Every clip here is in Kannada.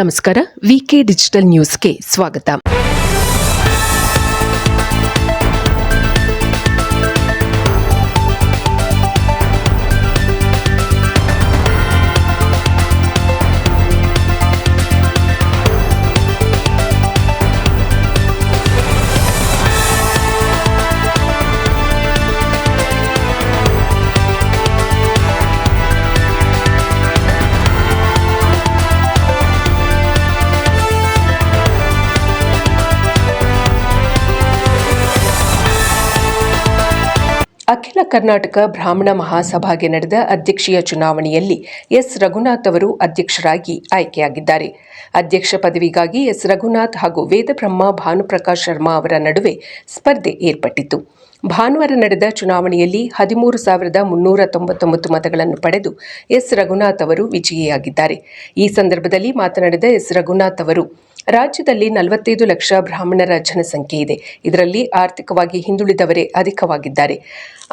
ನಮಸ್ಕಾರ. ವಿಕೆ ಡಿಜಿಟಲ್ ನ್ಯೂಸ್ಗೆ ಸ್ವಾಗತ. ಅಖಿಲ ಕರ್ನಾಟಕ ಬ್ರಾಹ್ಮಣ ಮಹಾಸಭಾಗೆ ನಡೆದ ಅಧ್ಯಕ್ಷೀಯ ಚುನಾವಣೆಯಲ್ಲಿ ಎಸ್ ರಘುನಾಥ್ ಅವರು ಅಧ್ಯಕ್ಷರಾಗಿ ಆಯ್ಕೆಯಾಗಿದ್ದಾರೆ. ಅಧ್ಯಕ್ಷ ಪದವಿಗಾಗಿ ಎಸ್ ರಘುನಾಥ್ ಹಾಗೂ ವೇದಬ್ರಹ್ಮ ಭಾನುಪ್ರಕಾಶ್ ಶರ್ಮಾ ಅವರ ನಡುವೆ ಸ್ಪರ್ಧೆ ಏರ್ಪಟ್ಟಿತ್ತು. ಭಾನುವಾರ ನಡೆದ ಚುನಾವಣೆಯಲ್ಲಿ 13,399 ಮತಗಳನ್ನು ಪಡೆದು ಎಸ್ ರಘುನಾಥ್ ಅವರು ವಿಜಯಿಯಾಗಿದ್ದಾರೆ. ಈ ಸಂದರ್ಭದಲ್ಲಿ ಮಾತನಾಡಿದ ಎಸ್ ರಘುನಾಥ್ ಅವರು, ರಾಜ್ಯದಲ್ಲಿ 45 ಲಕ್ಷ ಬ್ರಾಹ್ಮಣರ ಜನಸಂಖ್ಯೆ ಇದೆ. ಇದರಲ್ಲಿ ಆರ್ಥಿಕವಾಗಿ ಹಿಂದುಳಿದವರೇ ಅಧಿಕವಾಗಿದ್ದಾರೆ.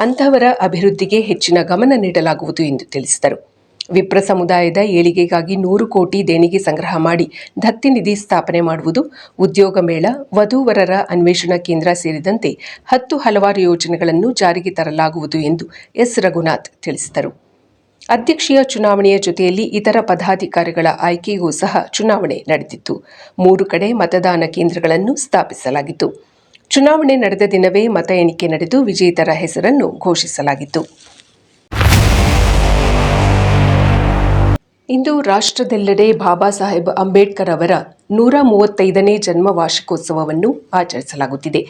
ಅಂತಹವರ ಅಭಿವೃದ್ಧಿಗೆ ಹೆಚ್ಚಿನ ಗಮನ ನೀಡಲಾಗುವುದು ಎಂದು ತಿಳಿಸಿದರು. ವಿಪ್ರ ಸಮುದಾಯದ ಏಳಿಗೆಗಾಗಿ 100 ಕೋಟಿ ದೇಣಿಗೆ ಸಂಗ್ರಹ ಮಾಡಿ ದತ್ತಿ ನಿಧಿ ಸ್ಥಾಪನೆ ಮಾಡುವುದು, ಉದ್ಯೋಗ ಮೇಳ, ವಧೂವರರ ಅನ್ವೇಷಣಾ ಕೇಂದ್ರ ಸೇರಿದಂತೆ 10 ಹಲವಾರು ಯೋಜನೆಗಳನ್ನು ಜಾರಿಗೆ ತರಲಾಗುವುದು ಎಂದು ಎಸ್ ರಘುನಾಥ್ ತಿಳಿಸಿದರು. ಅಧ್ಯಕ್ಷೀಯ ಚುನಾವಣೆಯ ಜೊತೆಯಲ್ಲಿ ಇತರ ಪದಾಧಿಕಾರಿಗಳ ಆಯ್ಕೆಗೂ ಸಹ ಚುನಾವಣೆ ನಡೆದಿತ್ತು. 3 ಕಡೆ ಮತದಾನ ಕೇಂದ್ರಗಳನ್ನು ಸ್ಥಾಪಿಸಲಾಗಿತ್ತು. ಚುನಾವಣೆ ನಡೆದ ದಿನವೇ ಮತ ಎಣಿಕೆ ನಡೆದು ವಿಜೇತರ ಹೆಸರನ್ನು ಘೋಷಿಸಲಾಗಿತ್ತು. ಇಂದು ರಾಷ್ಟ್ರದೆಲ್ಲೆಡೆ ಬಾಬಾ ಸಾಹೇಬ್ ಅಂಬೇಡ್ಕರ್ ಅವರ 135ನೇ ಜನ್ಮ ವಾರ್ಷಿಕೋತ್ಸವವನ್ನು ಆಚರಿಸಲಾಗುತ್ತಿದೆ.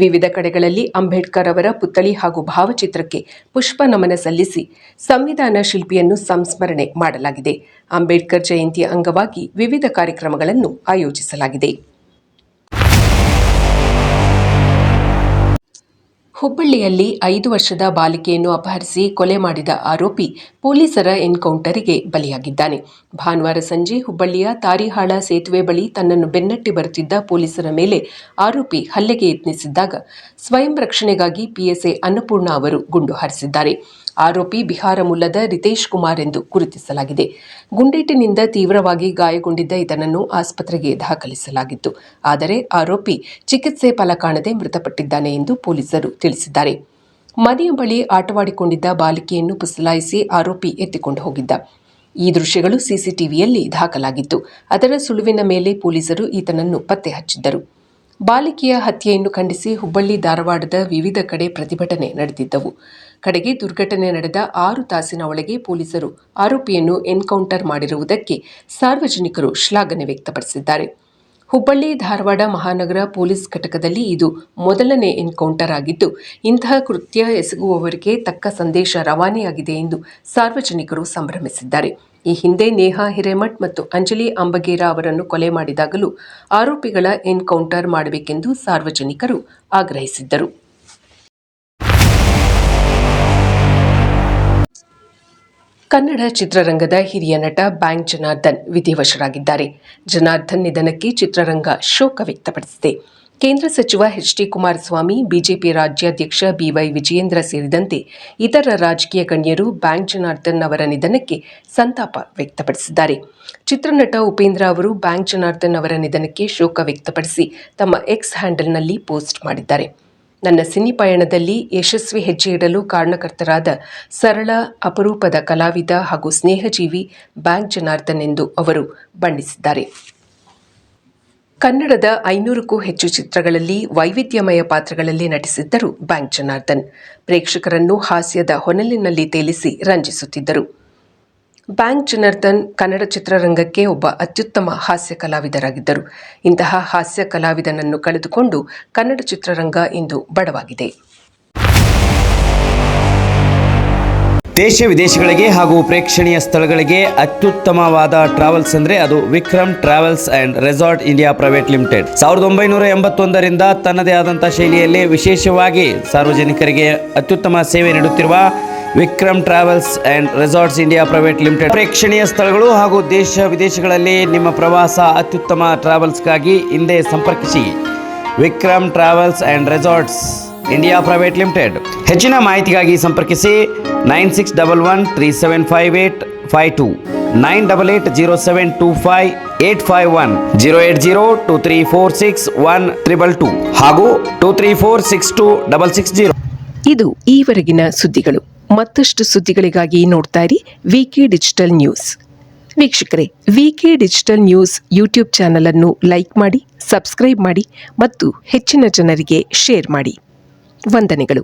ವಿವಿಧ ಕಡೆಗಳಲ್ಲಿ ಅಂಬೇಡ್ಕರ್ ಅವರ ಪುತ್ಥಳಿ ಹಾಗೂ ಭಾವಚಿತ್ರಕ್ಕೆ ಪುಷ್ಪ ನಮನ ಸಲ್ಲಿಸಿ ಸಂವಿಧಾನ ಶಿಲ್ಪಿಯನ್ನು ಸಂಸ್ಮರಣೆ ಮಾಡಲಾಗಿದೆ. ಅಂಬೇಡ್ಕರ್ ಜಯಂತಿಯ ಅಂಗವಾಗಿ ವಿವಿಧ ಕಾರ್ಯಕ್ರಮಗಳನ್ನು ಆಯೋಜಿಸಲಾಗಿದೆ. ಹುಬ್ಬಳ್ಳಿಯಲ್ಲಿ 5 ವರ್ಷದ ಬಾಲಿಕೆಯನ್ನು ಅಪಹರಿಸಿ ಕೊಲೆ ಮಾಡಿದ ಆರೋಪಿ ಪೊಲೀಸರ ಎನ್ಕೌಂಟರ್ಗೆ ಬಲಿಯಾಗಿದ್ದಾನೆ. ಭಾನುವಾರ ಸಂಜೆ ಹುಬ್ಬಳ್ಳಿಯ ತಾರಿಹಾಳ ಸೇತುವೆ ಬಳಿ ತನ್ನನ್ನು ಬೆನ್ನಟ್ಟಿ ಬರುತ್ತಿದ್ದ ಪೊಲೀಸರ ಮೇಲೆ ಆರೋಪಿ ಹಲ್ಲೆಗೆ ಯತ್ನಿಸಿದ್ದಾಗ ಸ್ವಯಂ ರಕ್ಷಣೆಗಾಗಿ ಪಿಎಸ್ಐ ಅನ್ನಪೂರ್ಣ ಅವರು ಗುಂಡು ಹಾರಿಸಿದ್ದಾರೆ. ಆರೋಪಿ ಬಿಹಾರ ಮೂಲದ ರಿತೇಶ್ ಕುಮಾರ್ ಎಂದು ಗುರುತಿಸಲಾಗಿದೆ. ಗುಂಡೇಟಿನಿಂದ ತೀವ್ರವಾಗಿ ಗಾಯಗೊಂಡಿದ್ದ ಈತನನ್ನು ಆಸ್ಪತ್ರೆಗೆ ದಾಖಲಿಸಲಾಗಿತ್ತು. ಆದರೆ ಆರೋಪಿ ಚಿಕಿತ್ಸೆ ಫಲ ಕಾಣದೆ ಮೃತಪಟ್ಟಿದ್ದಾನೆ ಎಂದು ಪೊಲೀಸರು ತಿಳಿಸಿದ್ದಾರೆ. ಮನೆಯ ಬಳಿ ಆಟವಾಡಿಕೊಂಡಿದ್ದ ಬಾಲಿಕೆಯನ್ನು ಪುಸಲಾಯಿಸಿ ಆರೋಪಿ ಎತ್ತಿಕೊಂಡು ಹೋಗಿದ್ದ. ಈ ದೃಶ್ಯಗಳು ಸಿಸಿಟಿವಿಯಲ್ಲಿ ದಾಖಲಾಗಿತ್ತು. ಅದರ ಸುಳುವಿನ ಮೇಲೆ ಪೊಲೀಸರು ಈತನನ್ನು ಪತ್ತೆ ಹಚ್ಚಿದ್ದರು. ಬಾಲಿಕೆಯ ಹತ್ಯೆಯನ್ನು ಖಂಡಿಸಿ ಹುಬ್ಬಳ್ಳಿ, ಧಾರವಾಡದ ವಿವಿಧ ಕಡೆ ಪ್ರತಿಭಟನೆ ನಡೆದಿದ್ದವು. ಕಡೆಗೆ ದುರ್ಘಟನೆ ನಡೆದ 6 ತಾಸಿನ ಒಳಗೆ ಪೊಲೀಸರು ಆರೋಪಿಯನ್ನು ಎನ್ಕೌಂಟರ್ ಮಾಡಿರುವುದಕ್ಕೆ ಸಾರ್ವಜನಿಕರು ಶ್ಲಾಘನೆ ವ್ಯಕ್ತಪಡಿಸಿದ್ದಾರೆ. ಹುಬ್ಬಳ್ಳಿ, ಧಾರವಾಡ ಮಹಾನಗರ ಪೊಲೀಸ್ ಘಟಕದಲ್ಲಿ ಇದು ಮೊದಲನೇ ಎನ್ಕೌಂಟರ್ ಆಗಿದ್ದು, ಇಂತಹ ಕೃತ್ಯ ಎಸಗುವವರಿಗೆ ತಕ್ಕ ಸಂದೇಶ ರವಾನೆಯಾಗಿದೆ ಎಂದು ಸಾರ್ವಜನಿಕರು ಸಂಭ್ರಮಿಸಿದ್ದಾರೆ. ಈ ಹಿಂದೆ ನೇಹಾ ಹಿರೇಮಠ್ ಮತ್ತು ಅಂಜಲಿ ಅಂಬಗೇರ ಅವರನ್ನು ಕೊಲೆ ಮಾಡಿದಾಗಲೂ ಆರೋಪಿಗಳ ಎನ್ಕೌಂಟರ್ ಮಾಡಬೇಕೆಂದು ಸಾರ್ವಜನಿಕರು ಆಗ್ರಹಿಸಿದ್ದರು. ಕನ್ನಡ ಚಿತ್ರರಂಗದ ಹಿರಿಯ ನಟ ಬ್ಯಾಂಕ್ ಜನಾರ್ದನ್ ವಿಧಿವಶರಾಗಿದ್ದಾರೆ. ಜನಾರ್ದನ್ ನಿಧನಕ್ಕೆ ಚಿತ್ರರಂಗ ಶೋಕ ವ್ಯಕ್ತಪಡಿಸಿದೆ. ಕೇಂದ್ರ ಸಚಿವ ಎಚ್.ಡಿ. ಕುಮಾರಸ್ವಾಮಿ, ಬಿಜೆಪಿ ರಾಜ್ಯಾಧ್ಯಕ್ಷ ಬಿವೈ ವಿಜಯೇಂದ್ರ ಸೇರಿದಂತೆ ಇತರ ರಾಜಕೀಯ ಗಣ್ಯರು ಬ್ಯಾಂಕ್ ಜನಾರ್ದನ್ ಅವರ ನಿಧನಕ್ಕೆ ಸಂತಾಪ ವ್ಯಕ್ತಪಡಿಸಿದ್ದಾರೆ. ಚಿತ್ರನಟ ಉಪೇಂದ್ರ ಅವರು ಬ್ಯಾಂಕ್ ಜನಾರ್ದನ್ ಅವರ ನಿಧನಕ್ಕೆ ಶೋಕ ವ್ಯಕ್ತಪಡಿಸಿ ತಮ್ಮ ಎಕ್ಸ್ ಹ್ಯಾಂಡಲ್ನಲ್ಲಿ ಪೋಸ್ಟ್ ಮಾಡಿದ್ದಾರೆ. ನನ್ನ ಸಿನಿ ಪಯಣದಲ್ಲಿ ಯಶಸ್ವಿ ಹೆಜ್ಜೆ ಇಡಲು ಕಾರಣಕರ್ತರಾದ ಸರಳ, ಅಪರೂಪದ ಕಲಾವಿದ ಹಾಗೂ ಸ್ನೇಹಜೀವಿ ಬ್ಯಾಂಕ್ ಜನಾರ್ದನ್ ಎಂದು ಅವರು ಬಣ್ಣಿಸಿದ್ದಾರೆ. ಕನ್ನಡದ 500ಕ್ಕೂ ಹೆಚ್ಚು ಚಿತ್ರಗಳಲ್ಲಿ ವೈವಿಧ್ಯಮಯ ಪಾತ್ರಗಳಲ್ಲಿ ನಟಿಸಿದ್ದರು ಬ್ಯಾಂಕ್ ಜನಾರ್ದನ್. ಪ್ರೇಕ್ಷಕರನ್ನು ಹಾಸ್ಯದ ಹೊನಲಿನಲ್ಲಿ ತೇಲಿಸಿ ರಂಜಿಸುತ್ತಿದ್ದರು. ಬ್ಯಾಂಕ್ ಜನಾರ್ದನ್ ಕನ್ನಡ ಚಿತ್ರರಂಗಕ್ಕೆ ಒಬ್ಬ ಅತ್ಯುತ್ತಮ ಹಾಸ್ಯ ಕಲಾವಿದರಾಗಿದ್ದರು. ಇಂತಹ ಹಾಸ್ಯ ಕಲಾವಿದನನ್ನು ಕಳೆದುಕೊಂಡು ಕನ್ನಡ ಚಿತ್ರರಂಗ ಇಂದು ಬಡವಾಗಿದೆ. ದೇಶ ವಿದೇಶಗಳಿಗೆ ಹಾಗೂ ಪ್ರೇಕ್ಷಣೀಯ ಸ್ಥಳಗಳಿಗೆ ಅತ್ಯುತ್ತಮವಾದ ಟ್ರಾವೆಲ್ಸ್ ಅಂದರೆ ಅದು Vikram Travels and Resort India Private Limited. 1981ರಿಂದ ತನ್ನದೇ ಆದಂಥ ಶೈಲಿಯಲ್ಲಿ ವಿಶೇಷವಾಗಿ ಸಾರ್ವಜನಿಕರಿಗೆ ಅತ್ಯುತ್ತಮ ಸೇವೆ ನೀಡುತ್ತಿರುವ Vikram Travels and Resorts India Private Limited. ಪ್ರೇಕ್ಷಣೀಯ ಸ್ಥಳಗಳು ಹಾಗೂ ದೇಶ ವಿದೇಶಗಳಲ್ಲಿ ನಿಮ್ಮ ಪ್ರವಾಸ ಅತ್ಯುತ್ತಮ ಟ್ರಾವೆಲ್ಸ್ಗಾಗಿ ಹಿಂದೆ ಸಂಪರ್ಕಿಸಿ Vikram Travels and Resorts India Private limited. ಹೆಚ್ಚಿನ ಮಾಹಿತಿಗಾಗಿ ಸಂಪರ್ಕಿಸಿ 9611375852 9880725 851-080-2346-122 ಹಾಗೂ 234626660. ಇದು ಈವರೆಗಿನ ಸುದ್ದಿಗಳು. ಮತ್ತಷ್ಟು ಸುದ್ದಿಗಳಿಗಾಗಿ ನೋಡ್ತಾ ಇರಿ ವಿಕೆ ಡಿಜಿಟಲ್ ನ್ಯೂಸ್. ವೀಕ್ಷಕರೇ, ವಿಕೆ ಡಿಜಿಟಲ್ ನ್ಯೂಸ್ ಯೂಟ್ಯೂಬ್ ಚಾನಲ್ ಅನ್ನು ಲೈಕ್ ಮಾಡಿ, ಸಬ್ಸ್ಕ್ರೈಬ್ ಮಾಡಿ ಮತ್ತು ಹೆಚ್ಚಿನ ಜನರಿಗೆ ಶೇರ್ ಮಾಡಿ. ವಂದನೆಗಳು.